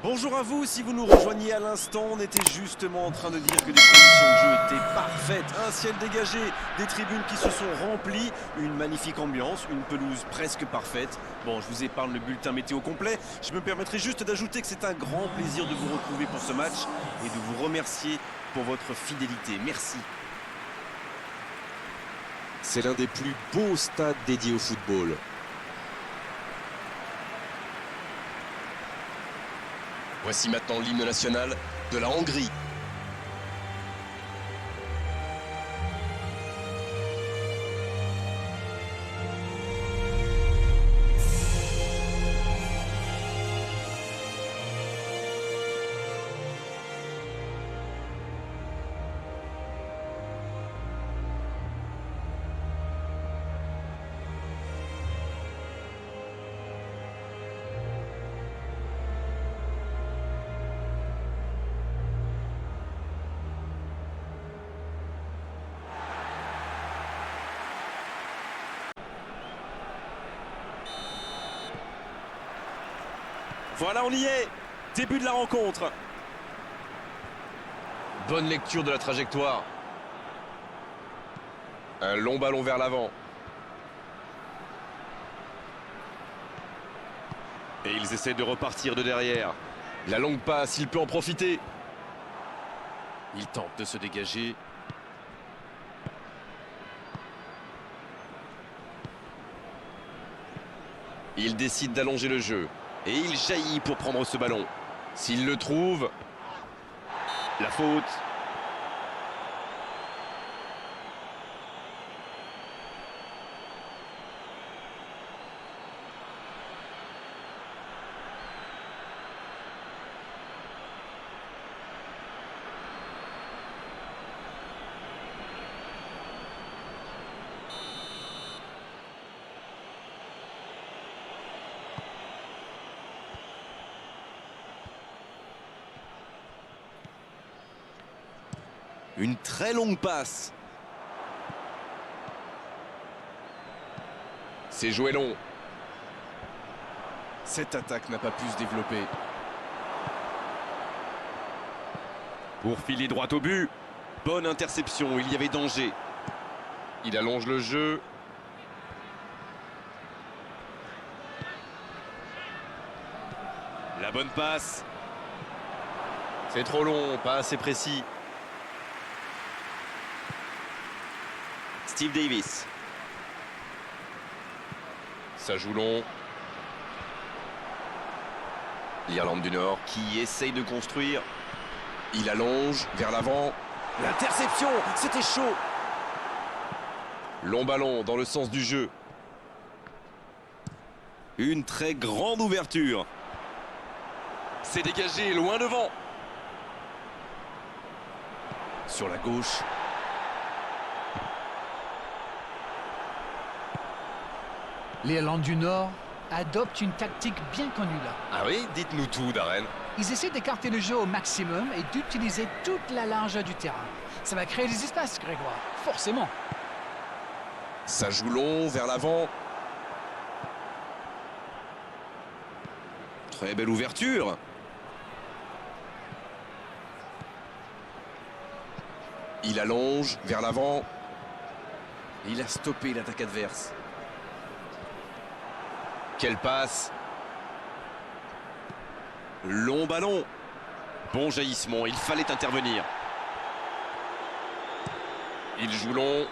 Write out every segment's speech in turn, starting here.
Bonjour à vous, si vous nous rejoignez à l'instant, on était justement en train de dire que les conditions de jeu étaient parfaites. Un ciel dégagé, des tribunes qui se sont remplies, une magnifique ambiance, une pelouse presque parfaite. Bon, je vous épargne le bulletin météo complet. Je me permettrai juste d'ajouter que c'est un grand plaisir de vous retrouver pour ce match et de vous remercier pour votre fidélité. Merci. C'est l'un des plus beaux stades dédiés au football. Voici maintenant l'hymne national de la Hongrie. Voilà, on y est. Début de la rencontre. Bonne lecture de la trajectoire. Un long ballon vers l'avant. Et ils essaient de repartir de derrière. La longue passe, il peut en profiter. Il tente de se dégager. Il décide d'allonger le jeu. Et il jaillit pour prendre ce ballon. S'il le trouve, La faute. Une très longue passe. c'est joué long. Cette attaque n'a pas pu se développer. Pour filer droit au but. Bonne interception, il y avait danger. Il allonge le jeu. La bonne passe. C'est trop long, pas assez précis. Steve Davis. Ça joue long. L'Irlande du Nord qui essaye de construire. Il allonge vers l'avant. L'interception, c'était chaud. Long ballon dans le sens du jeu. Une très grande ouverture. C'est dégagé, loin devant. Sur la gauche. L'Irlande du Nord adopte une tactique bien connue là. Ah oui, dites-nous tout, Darren. Ils essaient d'écarter le jeu au maximum et d'utiliser toute la largeur du terrain. Ça va créer des espaces, Grégoire, forcément. Ça joue long vers l'avant. Très belle ouverture. Il allonge vers l'avant. Il a stoppé l'attaque adverse. Quelle passe. Long ballon. Bon jaillissement, il fallait intervenir. Il joue long.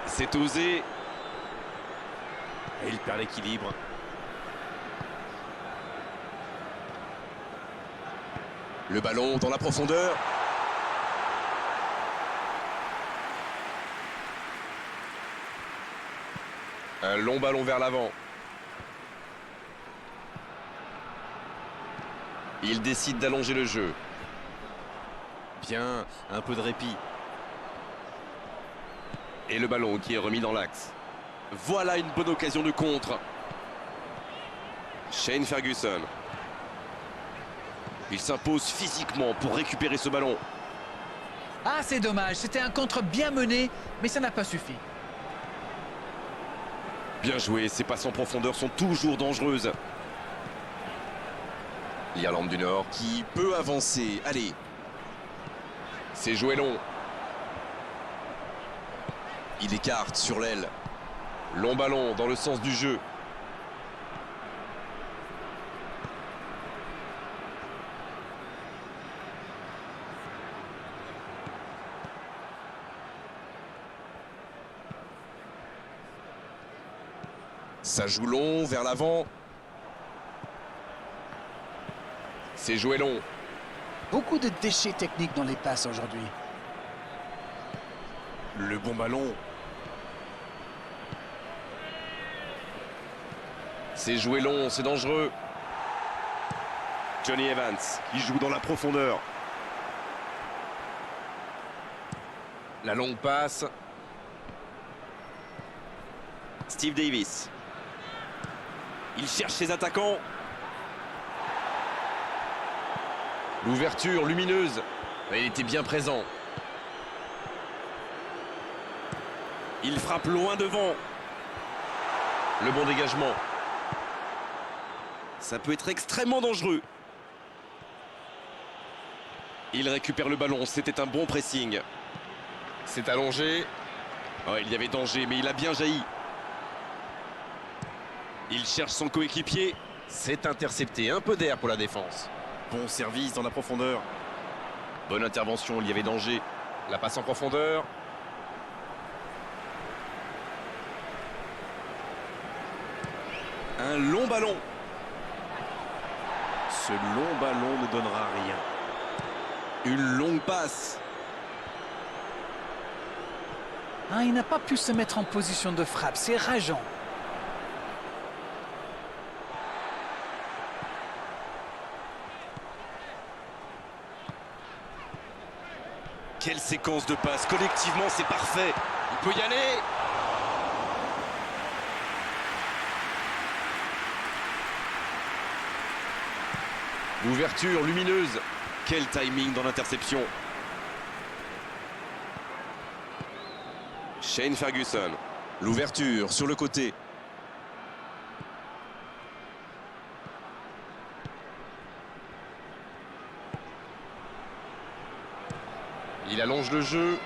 C'est osé. Et il perd l'équilibre. Le ballon dans la profondeur. Un long ballon vers l'avant. Il décide d'allonger le jeu. Bien, un peu de répit. Et le ballon qui est remis dans l'axe. Voilà une bonne occasion de contre. Shane Ferguson. Il s'impose physiquement pour récupérer ce ballon. Ah, c'est dommage, c'était un contre bien mené, mais ça n'a pas suffi. Bien joué, ces passes en profondeur sont toujours dangereuses. L'Irlande du Nord. Qui peut avancer. Allez. C'est joué long. Il écarte sur l'aile. Long ballon dans le sens du jeu. Ça joue long vers l'avant. C'est joué long. Beaucoup de déchets techniques dans les passes aujourd'hui. Le bon ballon. C'est joué long, c'est dangereux. Johnny Evans qui joue dans la profondeur. La longue passe. Steve Davis. Il cherche ses attaquants. L'ouverture lumineuse. Il était bien présent. Il frappe loin devant. Le bon dégagement. Ça peut être extrêmement dangereux. Il récupère le ballon, c'était un bon pressing. C'est allongé. Oh, il y avait danger, mais il a bien jailli. Il cherche son coéquipier. C'est intercepté. Un peu d'air pour la défense. Bon service dans la profondeur. Bonne intervention, il y avait danger. La passe en profondeur. Un long ballon. Ce long ballon ne donnera rien. Une longue passe. Ah, il n'a pas pu se mettre en position de frappe, c'est rageant. Quelle séquence de passes. Collectivement, c'est parfait. Il peut y aller. L'ouverture lumineuse. Quel timing dans l'interception. Shane Ferguson. L'ouverture sur le côté. Il allonge le jeu.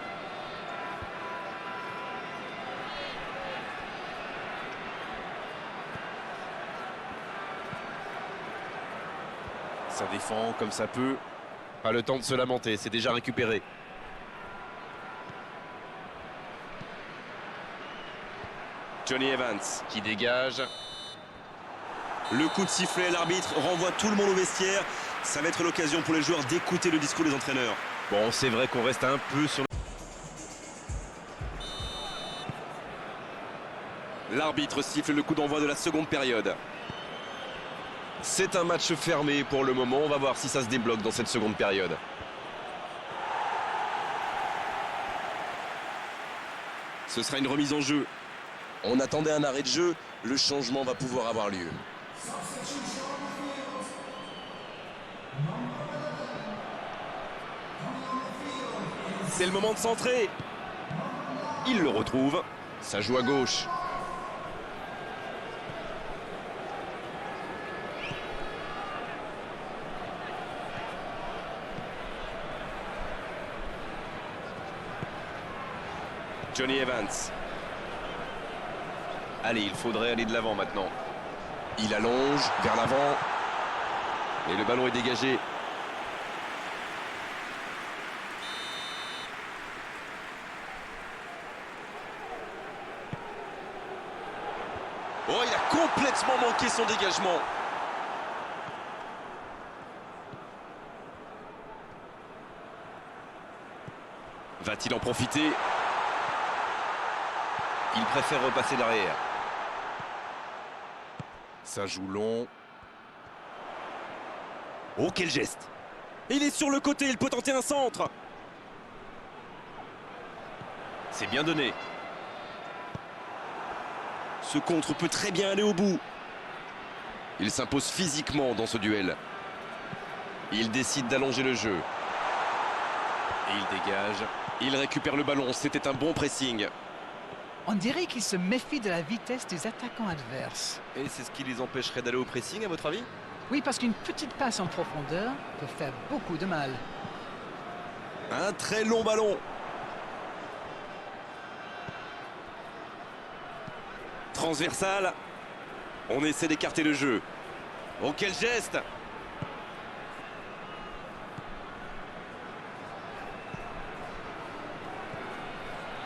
Ça défend comme ça peut. Pas le temps de se lamenter, c'est déjà récupéré. Johnny Evans. Qui dégage. Le coup de sifflet, l'arbitre renvoie tout le monde au vestiaire. Ça va être l'occasion pour les joueurs d'écouter le discours des entraîneurs. Bon, c'est vrai qu'on reste un peu sur... L'arbitre siffle le coup d'envoi de la seconde période. C'est un match fermé pour le moment. On va voir si ça se débloque dans cette seconde période. Ce sera une remise en jeu. On attendait un arrêt de jeu. Le changement va pouvoir avoir lieu. C'est le moment de centrer. Il le retrouve. Ça joue à gauche. Johnny Evans. Allez, il faudrait aller de l'avant maintenant. Il allonge vers l'avant. Et le ballon est dégagé. Oh, il a complètement manqué son dégagement. Va-t-il en profiter? Il préfère repasser derrière. Ça joue long. Oh, quel geste! Il est sur le côté, il peut tenter un centre. C'est bien donné. Ce contre peut très bien aller au bout. Il s'impose physiquement dans ce duel. Il décide d'allonger le jeu. Et il dégage. Il récupère le ballon, c'était un bon pressing. On dirait qu'il se méfie de la vitesse des attaquants adverses. Et c'est ce qui les empêcherait d'aller au pressing, à votre avis? Oui, parce qu'une petite passe en profondeur peut faire beaucoup de mal. Un très long ballon. Transversal. On essaie d'écarter le jeu. Oh, quel geste!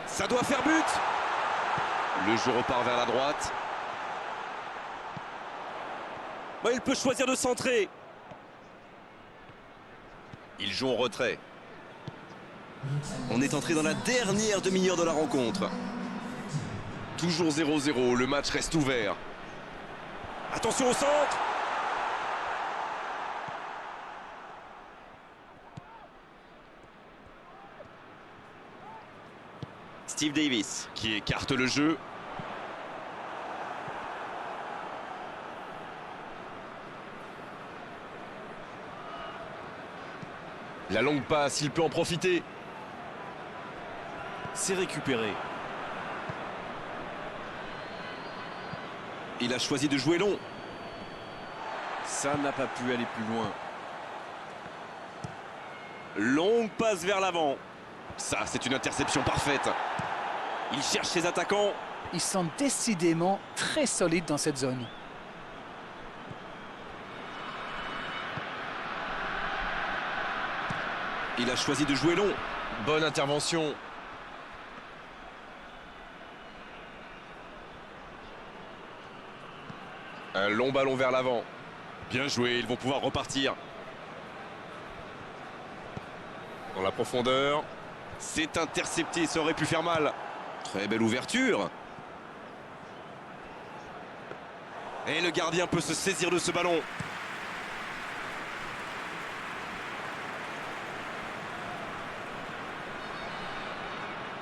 Ça doit faire but! Le jeu repart vers la droite. Bah, il peut choisir de centrer. Il joue en retrait. On est entré dans la dernière demi-heure de la rencontre. Toujours 0-0, le match reste ouvert. Attention au centre! Steve Davis qui écarte le jeu. La longue passe, il peut en profiter. C'est récupéré. Il a choisi de jouer long. Ça n'a pas pu aller plus loin. Longue passe vers l'avant. Ça, c'est une interception parfaite. Il cherche ses attaquants. Ils sont décidément très solides dans cette zone. Il a choisi de jouer long. Bonne intervention. Un long ballon vers l'avant. Bien joué, ils vont pouvoir repartir. Dans la profondeur. C'est intercepté, ça aurait pu faire mal. Très belle ouverture. Et le gardien peut se saisir de ce ballon.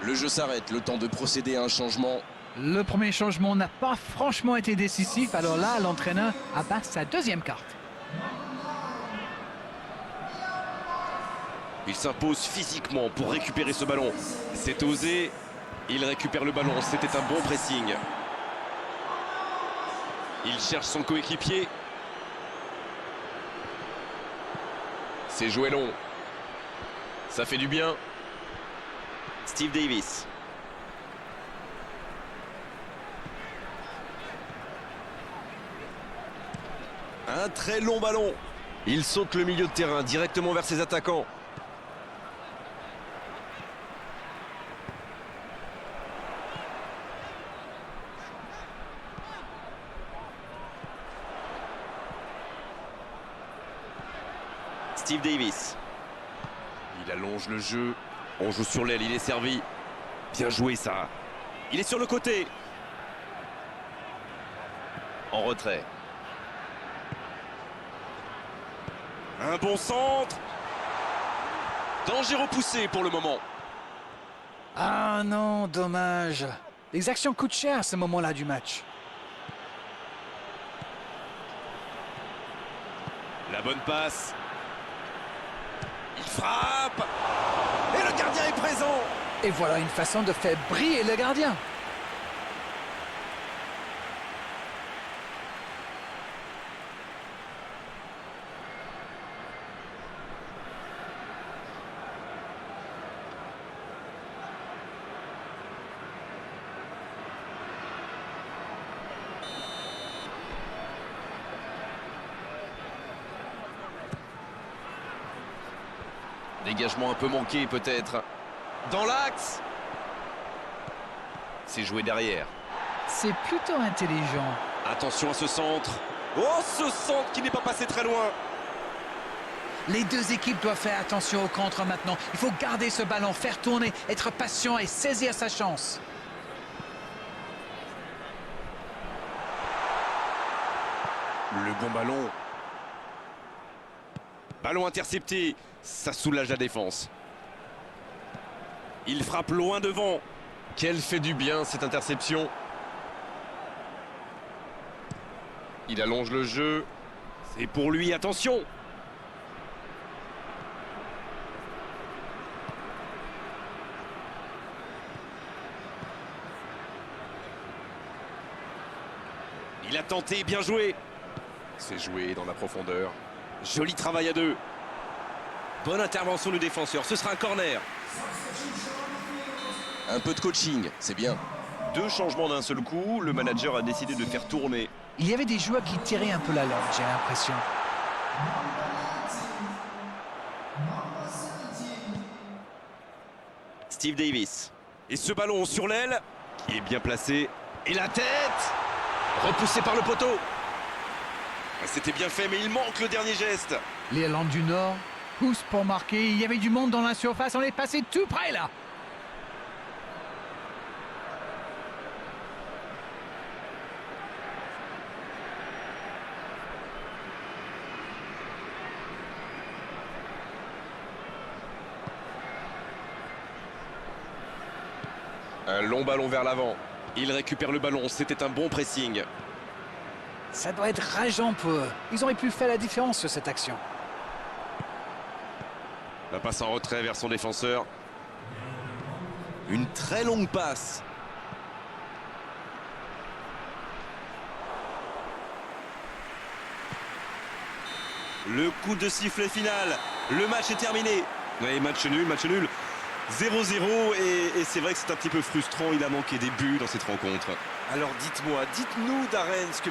Le jeu s'arrête, le temps de procéder à un changement. Le premier changement n'a pas franchement été décisif, alors là, l'entraîneur abat sa deuxième carte. Il s'impose physiquement pour récupérer ce ballon. C'est osé. Il récupère le ballon. C'était un bon pressing. Il cherche son coéquipier. C'est joué long. Ça fait du bien. Steve Davis. Un très long ballon. Il saute le milieu de terrain directement vers ses attaquants. Steve Davis. Il allonge le jeu. On joue sur l'aile, il est servi. Bien joué ça. Il est sur le côté. En retrait. Un bon centre. Danger repoussé pour le moment. Ah non, dommage. Les actions coûtent cher à ce moment-là du match. La bonne passe. Il frappe. Et le gardien est présent. Et voilà une façon de faire briller le gardien. Dégagement un peu manqué peut-être. Dans l'axe. C'est joué derrière. C'est plutôt intelligent. Attention à ce centre. Oh, ce centre qui n'est pas passé très loin. Les deux équipes doivent faire attention au contre maintenant. Il faut garder ce ballon, faire tourner, être patient et saisir sa chance. Le bon ballon. Ballon intercepté. Ça soulage la défense. Il frappe loin devant. Quel fait du bien cette interception. Il allonge le jeu. C'est pour lui, attention. Il a tenté, bien joué. C'est joué dans la profondeur. Joli travail à deux. Bonne intervention du défenseur, ce sera un corner. Un peu de coaching, c'est bien. Deux changements d'un seul coup, le manager a décidé de faire tourner. Il y avait des joueurs qui tiraient un peu la langue, j'ai l'impression. Steve Davis. Et ce ballon sur l'aile, qui est bien placé. Et la tête, repoussé par le poteau. C'était bien fait, mais il manque le dernier geste. L'Irlande du Nord pousse pour marquer. Il y avait du monde dans la surface. On est passé tout près là. Un long ballon vers l'avant. Il récupère le ballon, c'était un bon pressing. Ça doit être rageant pour eux. Ils auraient pu faire la différence sur cette action. La passe en retrait vers son défenseur. Une très longue passe. Le coup de sifflet final. Le match est terminé. Oui, match nul, match nul. 0-0 et c'est vrai que c'est un petit peu frustrant. Il a manqué des buts dans cette rencontre. Alors dites-moi, dites-nous Darren ce que